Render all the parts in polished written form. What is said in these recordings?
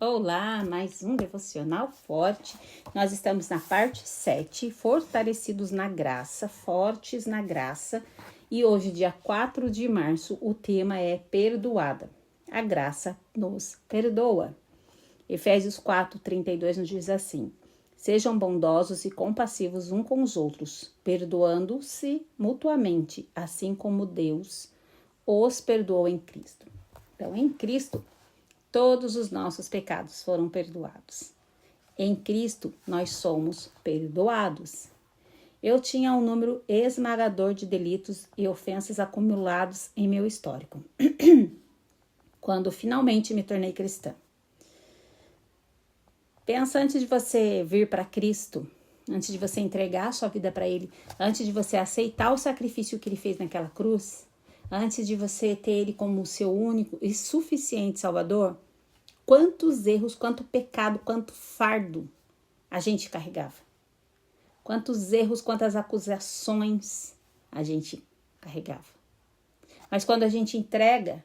Olá, mais um devocional forte. Nós estamos na parte 7, fortalecidos na graça, fortes na graça. E hoje, dia 4 de março, o tema é perdoada. A graça nos perdoa. Efésios 4:32 nos diz assim: sejam bondosos e compassivos uns com os outros, perdoando-se mutuamente, assim como Deus os perdoou em Cristo. Então, em Cristo, todos os nossos pecados foram perdoados. Em Cristo, nós somos perdoados. Eu tinha um número esmagador de delitos e ofensas acumulados em meu histórico, quando finalmente me tornei cristã. Pensa antes de você vir para Cristo, antes de você entregar a sua vida para Ele, antes de você aceitar o sacrifício que Ele fez naquela cruz, antes de você ter Ele como o seu único e suficiente Salvador, quantos erros, quanto pecado, quanto fardo a gente carregava. Quantos erros, quantas acusações a gente carregava. Mas quando a gente entrega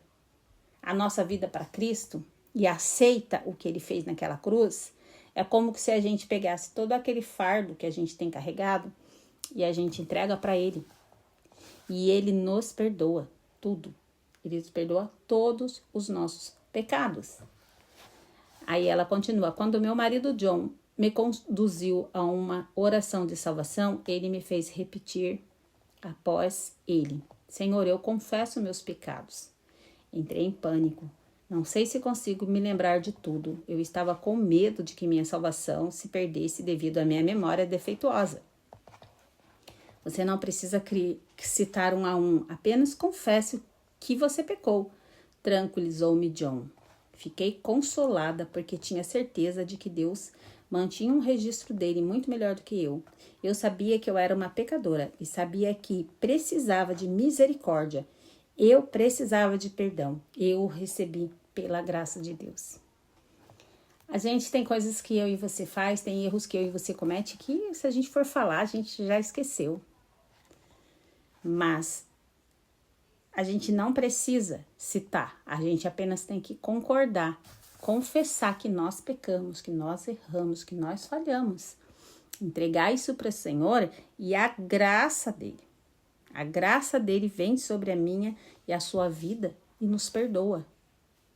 a nossa vida para Cristo e aceita o que Ele fez naquela cruz, é como se a gente pegasse todo aquele fardo que a gente tem carregado e a gente entrega para Ele. E Ele nos perdoa tudo. Ele nos perdoa todos os nossos pecados. Aí ela continua: quando meu marido John me conduziu a uma oração de salvação, ele me fez repetir após ele: Senhor, eu confesso meus pecados. Entrei em pânico. Não sei se consigo me lembrar de tudo. Eu estava com medo de que minha salvação se perdesse devido à minha memória defeituosa. Você não precisa citar um a um, apenas confesse que você pecou, tranquilizou-me John. Fiquei consolada porque tinha certeza de que Deus mantinha um registro dele muito melhor do que eu. Eu sabia que eu era uma pecadora e sabia que precisava de misericórdia. Eu precisava de perdão. Eu o recebi pela graça de Deus. A gente tem coisas que eu e você faz, tem erros que eu e você comete que se a gente for falar, a gente já esqueceu. Mas a gente não precisa citar, a gente apenas tem que concordar, confessar que nós pecamos, que nós erramos, que nós falhamos. Entregar isso para o Senhor e a graça dele vem sobre a minha e a sua vida e nos perdoa.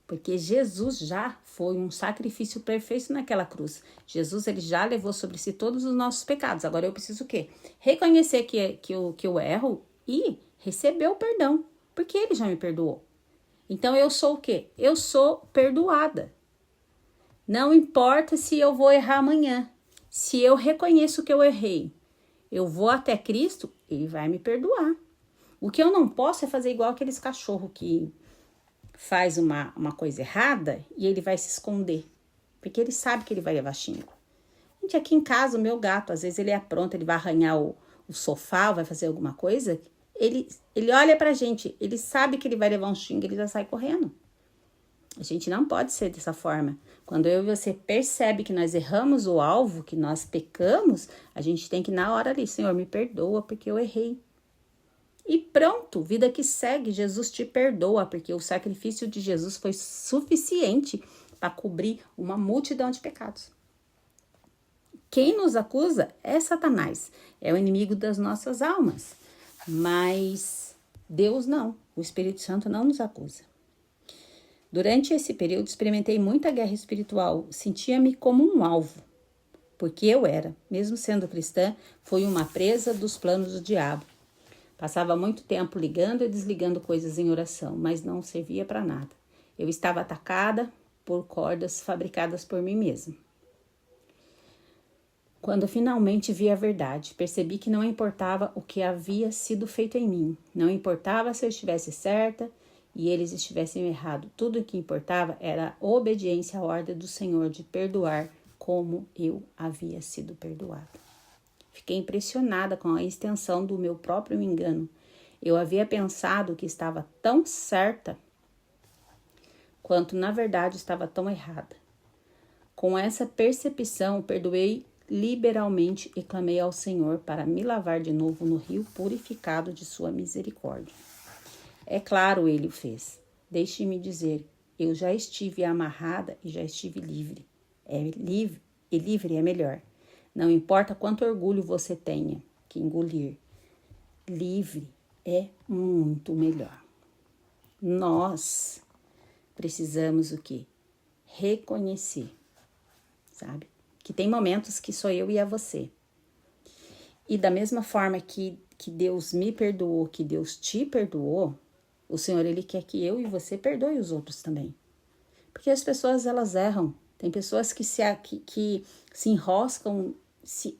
Porque Jesus já foi um sacrifício perfeito naquela cruz. Jesus, ele já levou sobre si todos os nossos pecados. Agora eu preciso o quê? Reconhecer que eu erro e receber o perdão. Porque ele já me perdoou. Então eu sou o quê? Eu sou perdoada. Não importa se eu vou errar amanhã. Se eu reconheço que eu errei, eu vou até Cristo, ele vai me perdoar. O que eu não posso é fazer igual aqueles cachorros que faz uma coisa errada e ele vai se esconder. Porque ele sabe que ele vai levar xingo. Gente, aqui em casa, o meu gato, às vezes ele apronta, ele vai arranhar o sofá, vai fazer alguma coisa. Ele olha pra gente, ele sabe que ele vai levar um xingo, ele já sai correndo. A gente não pode ser dessa forma. Quando eu e você percebe que nós erramos o alvo, que nós pecamos, a gente tem que na hora ali, Senhor, me perdoa porque eu errei. E pronto, vida que segue, Jesus te perdoa, porque o sacrifício de Jesus foi suficiente para cobrir uma multidão de pecados. Quem nos acusa é Satanás, é o inimigo das nossas almas. Mas Deus não, o Espírito Santo não nos acusa. Durante esse período experimentei muita guerra espiritual, sentia-me como um alvo, porque eu era, mesmo sendo cristã, fui uma presa dos planos do diabo. Passava muito tempo ligando e desligando coisas em oração, mas não servia para nada. Eu estava atacada por cordas fabricadas por mim mesma. Quando finalmente vi a verdade, percebi que não importava o que havia sido feito em mim. Não importava se eu estivesse certa e eles estivessem errados. Tudo o que importava era a obediência à ordem do Senhor de perdoar como eu havia sido perdoada. Fiquei impressionada com a extensão do meu próprio engano. Eu havia pensado que estava tão certa quanto na verdade estava tão errada. Com essa percepção, perdoei liberalmente e clamei ao Senhor para me lavar de novo no rio purificado de sua misericórdia. É claro, ele o fez. Deixe-me dizer Eu já estive amarrada e já estive livre. Livre é melhor. Não importa quanto orgulho você tenha que engolir. Livre é muito melhor. Nós precisamos o quê? Reconhecer, sabe? Que tem momentos que sou eu e é você. E da mesma forma que Deus me perdoou, que Deus te perdoou, o Senhor, Ele quer que eu e você perdoe os outros também. Porque as pessoas, elas erram. Tem pessoas que se enroscam,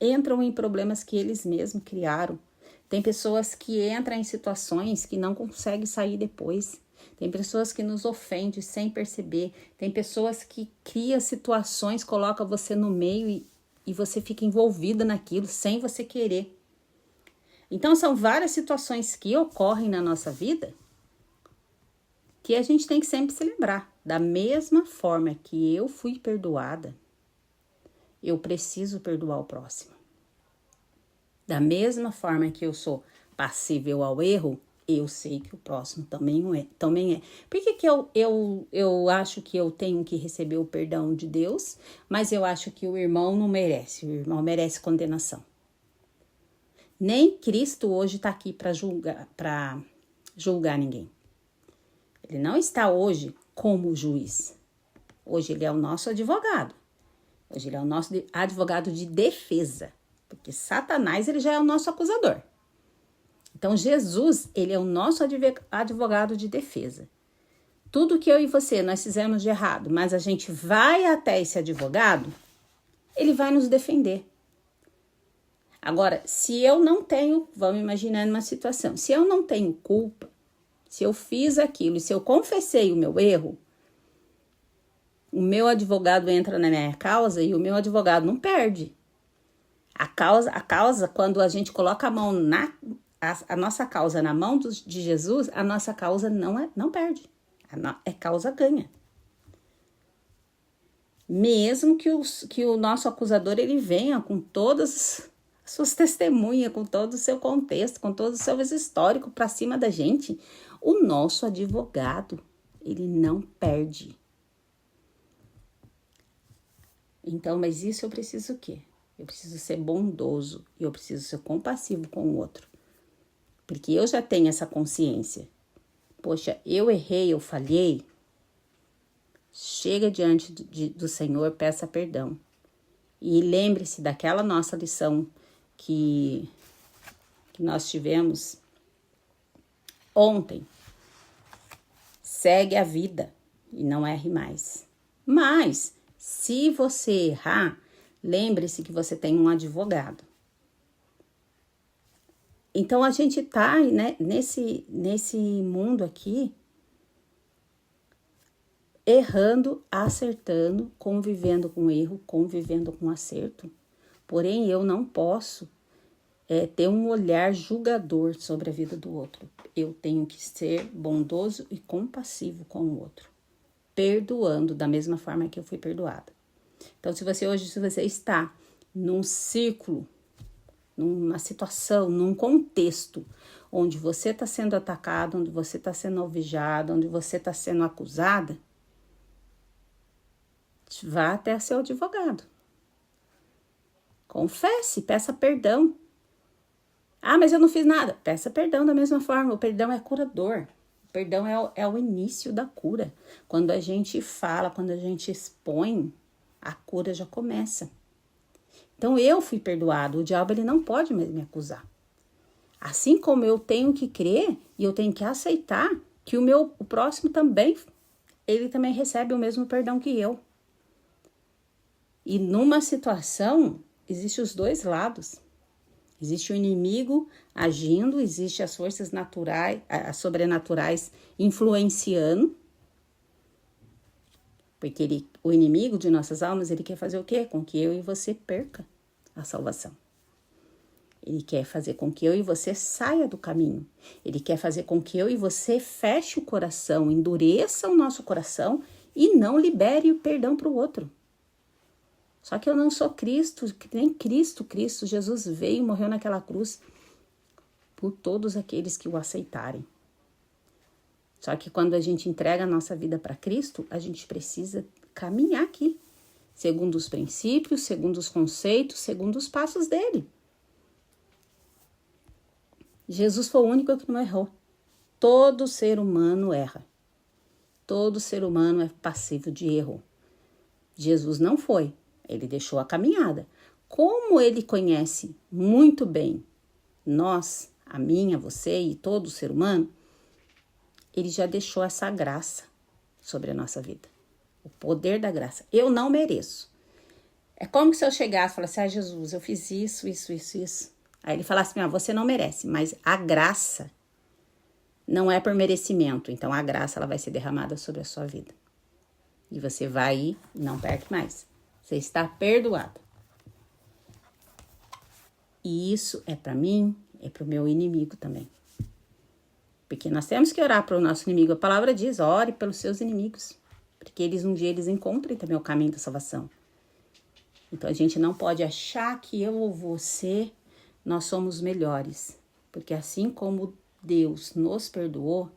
entram em problemas que eles mesmos criaram. Tem pessoas que entram em situações que não conseguem sair depois. Tem pessoas que nos ofendem sem perceber. Tem pessoas que criam situações, colocam você no meio e você fica envolvida naquilo sem você querer. Então, são várias situações que ocorrem na nossa vida que a gente tem que sempre se lembrar. Da mesma forma que eu fui perdoada, eu preciso perdoar o próximo. Da mesma forma que eu sou passível ao erro, eu sei que o próximo também é. Por que eu acho que eu tenho que receber o perdão de Deus, mas eu acho que o irmão não merece? O irmão merece condenação. Nem Cristo hoje está aqui para julgar ninguém. Ele não está hoje como juiz. Hoje ele é o nosso advogado. Hoje ele é o nosso advogado de defesa. Porque Satanás, ele já é o nosso acusador. Então, Jesus, ele é o nosso advogado de defesa. Tudo que eu e você, nós fizemos de errado, mas a gente vai até esse advogado, ele vai nos defender. Agora, se eu não tenho, vamos imaginar uma situação, se eu não tenho culpa, se eu fiz aquilo e se eu confessei o meu erro, o meu advogado entra na minha causa e o meu advogado não perde. A causa, quando a gente coloca a mão a nossa causa na mão de Jesus, a nossa causa não perde. É causa ganha. Mesmo que o nosso acusador ele venha com todas as suas testemunhas, com todo o seu contexto, com todo o seu histórico para cima da gente, o nosso advogado, ele não perde. Então, mas isso eu preciso o quê? Eu preciso ser bondoso e eu preciso ser compassivo com o outro. Porque eu já tenho essa consciência. Poxa, eu errei, eu falhei. Chega diante do Senhor, peça perdão. E lembre-se daquela nossa lição que nós tivemos ontem. Segue a vida e não erre mais. Mas, se você errar, lembre-se que você tem um advogado. Então, a gente tá, né, nesse mundo aqui, errando, acertando, convivendo com erro, convivendo com acerto. Porém, eu não posso ter um olhar julgador sobre a vida do outro. Eu tenho que ser bondoso e compassivo com o outro, perdoando da mesma forma que eu fui perdoada. Então, se você está num círculo, numa situação, num contexto onde você está sendo atacado, onde você está sendo alvejado, onde você está sendo acusada, vá até seu advogado. Confesse, peça perdão. Ah, mas eu não fiz nada. Peça perdão da mesma forma. O perdão é curador. O perdão é o início da cura. Quando a gente fala, quando a gente expõe, a cura já começa. Então, eu fui perdoado. O diabo ele não pode mais me acusar. Assim como eu tenho que crer e eu tenho que aceitar que o próximo também, ele também recebe o mesmo perdão que eu. E numa situação, existem os dois lados. Existe o inimigo agindo, existe as forças naturais, as sobrenaturais influenciando. Porque o inimigo de nossas almas, ele quer fazer o quê? Com que eu e você perca a salvação. Ele quer fazer com que eu e você saia do caminho. Ele quer fazer com que eu e você feche o coração, endureça o nosso coração e não libere o perdão para o outro. Só que eu não sou Cristo, nem Cristo. Jesus veio e morreu naquela cruz por todos aqueles que o aceitarem. Só que quando a gente entrega a nossa vida para Cristo, a gente precisa caminhar aqui, segundo os princípios, segundo os conceitos, segundo os passos dele. Jesus foi o único que não errou. Todo ser humano erra. Todo ser humano é passivo de erro. Jesus não foi. Ele deixou a caminhada. Como ele conhece muito bem nós, a mim, a você e todo ser humano, ele já deixou essa graça sobre a nossa vida. O poder da graça. Eu não mereço. É como se eu chegasse e falasse, Jesus, eu fiz isso. Aí ele falasse, você não merece, mas a graça não é por merecimento. Então a graça ela vai ser derramada sobre a sua vida. E você vai ir, não perde mais. Você está perdoado. E isso é para mim, é para o meu inimigo também. Porque nós temos que orar para o nosso inimigo. A palavra diz, ore pelos seus inimigos. Porque um dia eles encontrem também o caminho da salvação. Então a gente não pode achar que eu ou você, nós somos melhores. Porque assim como Deus nos perdoou,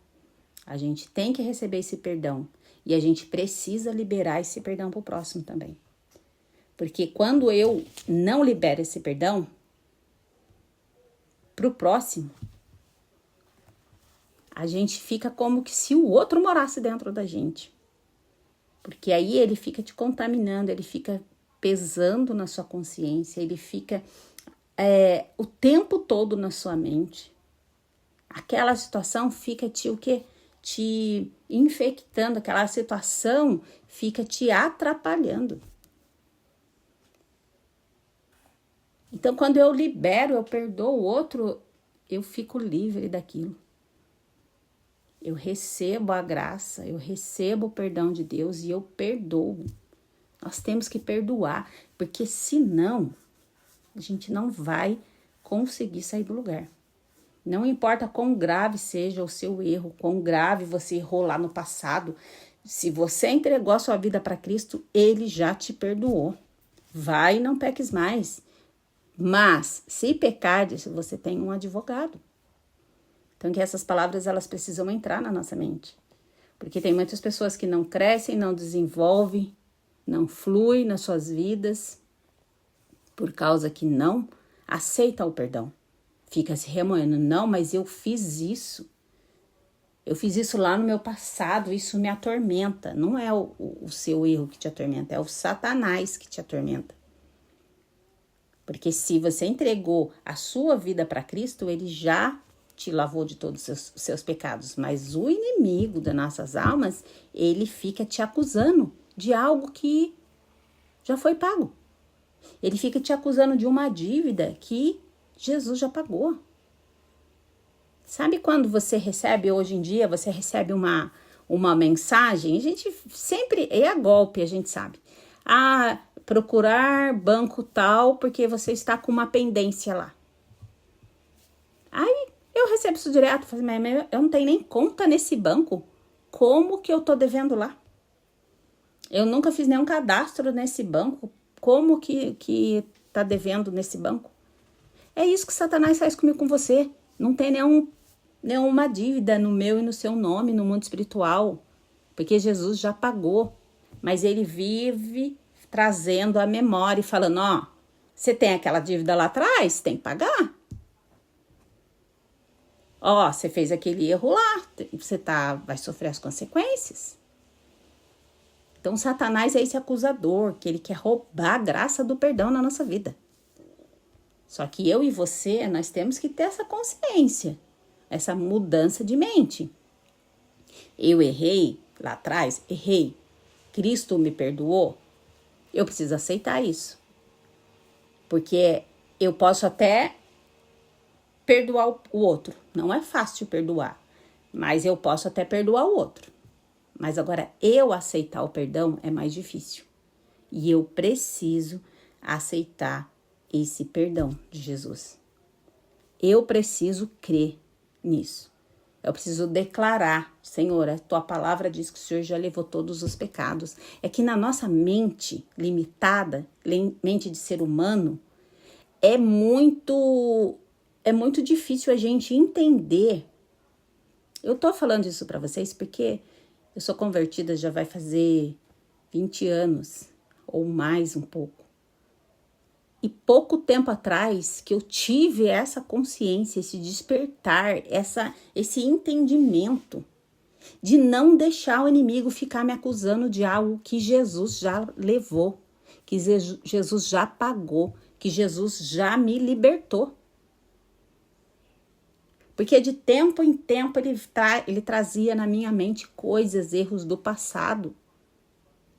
a gente tem que receber esse perdão. E a gente precisa liberar esse perdão para o próximo também. Porque quando eu não libero esse perdão para o próximo, a gente fica como que se o outro morasse dentro da gente. Porque aí ele fica te contaminando, ele fica pesando na sua consciência, ele fica o tempo todo na sua mente. Aquela situação fica te infectando, aquela situação fica te atrapalhando. Então, quando eu libero, eu perdoo o outro, eu fico livre daquilo. Eu recebo a graça, eu recebo o perdão de Deus e eu perdoo. Nós temos que perdoar, porque senão a gente não vai conseguir sair do lugar. Não importa quão grave seja o seu erro, quão grave você errou lá no passado, se você entregou a sua vida para Cristo, Ele já te perdoou. Vai e não peques mais. Mas, se pecares, você tem um advogado. Então, que essas palavras, elas precisam entrar na nossa mente. Porque tem muitas pessoas que não crescem, não desenvolvem, não fluem nas suas vidas, por causa que não aceita o perdão. Fica se remoendo, não, mas eu fiz isso. Eu fiz isso lá no meu passado, isso me atormenta. Não é o seu erro que te atormenta, é o Satanás que te atormenta. Porque se você entregou a sua vida para Cristo, ele já te lavou de todos os seus pecados. Mas o inimigo das nossas almas, ele fica te acusando de algo que já foi pago. Ele fica te acusando de uma dívida que Jesus já pagou. Sabe quando você recebe, hoje em dia, você recebe uma mensagem? A gente sempre, é golpe, a gente sabe. Procurar banco tal, porque você está com uma pendência lá. Aí eu recebo isso direto, falo, mas eu não tenho nem conta nesse banco. Como que eu tô devendo lá? Eu nunca fiz nenhum cadastro nesse banco. Como que tá devendo nesse banco? É isso que Satanás faz comigo, com você. Não tem nenhuma dívida no meu e no seu nome, no mundo espiritual. Porque Jesus já pagou. Mas ele vive trazendo a memória e falando, você tem aquela dívida lá atrás, tem que pagar. Você fez aquele erro lá, você vai sofrer as consequências. Então, Satanás é esse acusador, que ele quer roubar a graça do perdão na nossa vida. Só que eu e você, nós temos que ter essa consciência, essa mudança de mente. Eu errei lá atrás, errei. Cristo me perdoou. Eu preciso aceitar isso. Porque eu posso até perdoar o outro. Não é fácil perdoar, mas eu posso até perdoar o outro. Mas agora, eu aceitar o perdão é mais difícil. E eu preciso aceitar esse perdão de Jesus. Eu preciso crer nisso. Eu preciso declarar, Senhor, a tua palavra diz que o Senhor já levou todos os pecados. É que na nossa mente limitada, mente de ser humano, é muito difícil a gente entender Eu tô falando isso para vocês porque eu sou convertida já vai fazer 20 anos ou mais um pouco. E pouco tempo atrás que eu tive essa consciência, esse despertar, esse entendimento de não deixar o inimigo ficar me acusando de algo que Jesus já levou, que Jesus já pagou, que Jesus já me libertou. Porque de tempo em tempo ele trazia na minha mente coisas, erros do passado,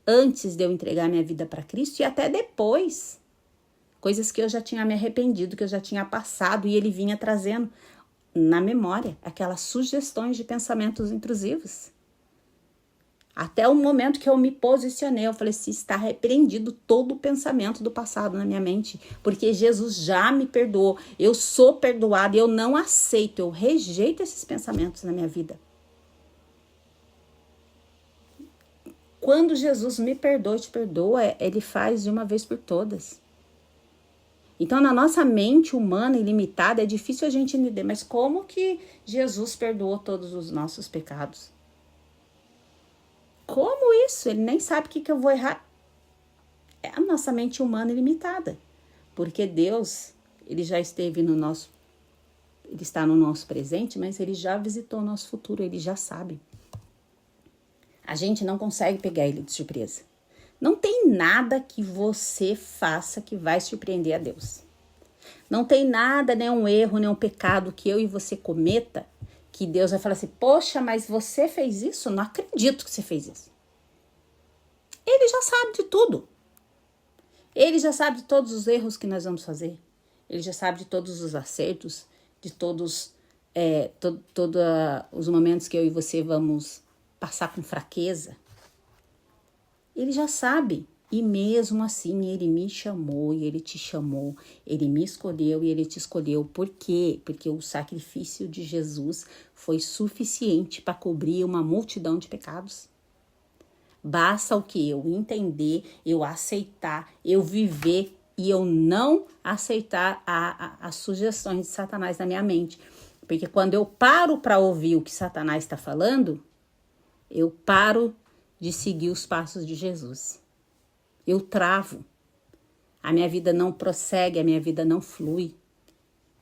antes de eu entregar minha vida para Cristo e até depois. Coisas que eu já tinha me arrependido, que eu já tinha passado, e ele vinha trazendo na memória aquelas sugestões de pensamentos intrusivos. Até o momento que eu me posicionei, eu falei assim, está repreendido todo o pensamento do passado na minha mente, porque Jesus já me perdoou, eu sou perdoada, eu não aceito, eu rejeito esses pensamentos na minha vida. Quando Jesus me perdoa e te perdoa, ele faz de uma vez por todas. Então, na nossa mente humana e limitada, é difícil a gente entender, mas como que Jesus perdoou todos os nossos pecados? Como isso? Ele nem sabe o que eu vou errar. É a nossa mente humana e limitada, porque Deus, ele já esteve no nosso, ele está no nosso presente, mas ele já visitou o nosso futuro, ele já sabe. A gente não consegue pegar ele de surpresa. Não tem nada que você faça que vai surpreender a Deus. Não tem nada, nenhum erro, nenhum pecado que eu e você cometa, que Deus vai falar assim, poxa, mas você fez isso? Não acredito que você fez isso. Ele já sabe de tudo. Ele já sabe de todos os erros que nós vamos fazer. Ele já sabe de todos os acertos, de todos os momentos que eu e você vamos passar com fraqueza. Ele já sabe, e mesmo assim ele me chamou e ele te chamou, ele me escolheu e ele te escolheu. Por quê? Porque o sacrifício de Jesus foi suficiente para cobrir uma multidão de pecados. Basta o que? Eu entender, eu aceitar, eu viver e eu não aceitar as sugestões de Satanás na minha mente. Porque quando eu paro para ouvir o que Satanás está falando, eu paro de seguir os passos de Jesus. Eu travo. A minha vida não prossegue, a minha vida não flui.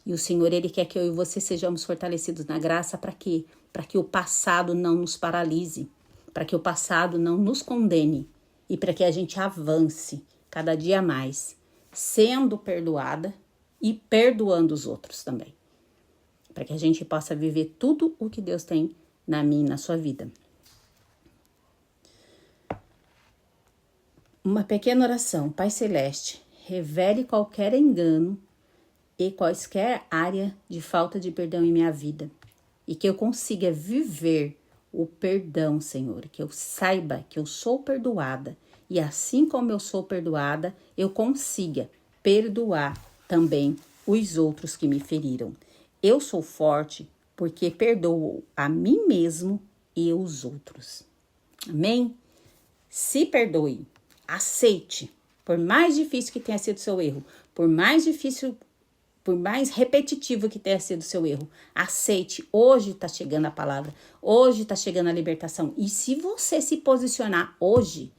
E o Senhor, ele quer que eu e você sejamos fortalecidos na graça para quê? Para que o passado não nos paralise, para que o passado não nos condene e para que a gente avance cada dia mais, sendo perdoada e perdoando os outros também. Para que a gente possa viver tudo o que Deus tem na minha e na sua vida. Uma pequena oração. Pai Celeste, revele qualquer engano e quaisquer área de falta de perdão em minha vida. E que eu consiga viver o perdão, Senhor. Que eu saiba que eu sou perdoada. E assim como eu sou perdoada, eu consiga perdoar também os outros que me feriram. Eu sou forte porque perdoo a mim mesmo e os outros. Amém? Se perdoe. Aceite, por mais difícil que tenha sido o seu erro, por mais repetitivo que tenha sido o seu erro, aceite. Hoje está chegando a palavra, hoje está chegando a libertação. E se você se posicionar hoje,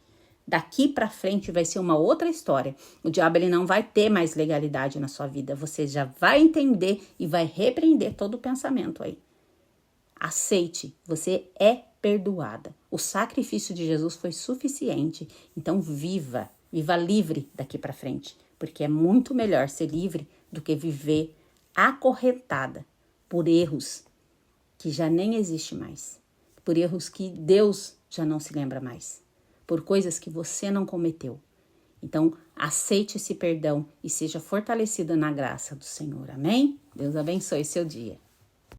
daqui para frente vai ser uma outra história. O diabo ele não vai ter mais legalidade na sua vida. Você já vai entender e vai repreender todo o pensamento aí. Aceite, você é perdoada. O sacrifício de Jesus foi suficiente. Então viva livre daqui para frente, porque é muito melhor ser livre do que viver acorrentada por erros que já nem existe mais, por erros que Deus já não se lembra mais, por coisas que você não cometeu. Então, aceite esse perdão e seja fortalecida na graça do Senhor. Amém? Deus abençoe seu dia.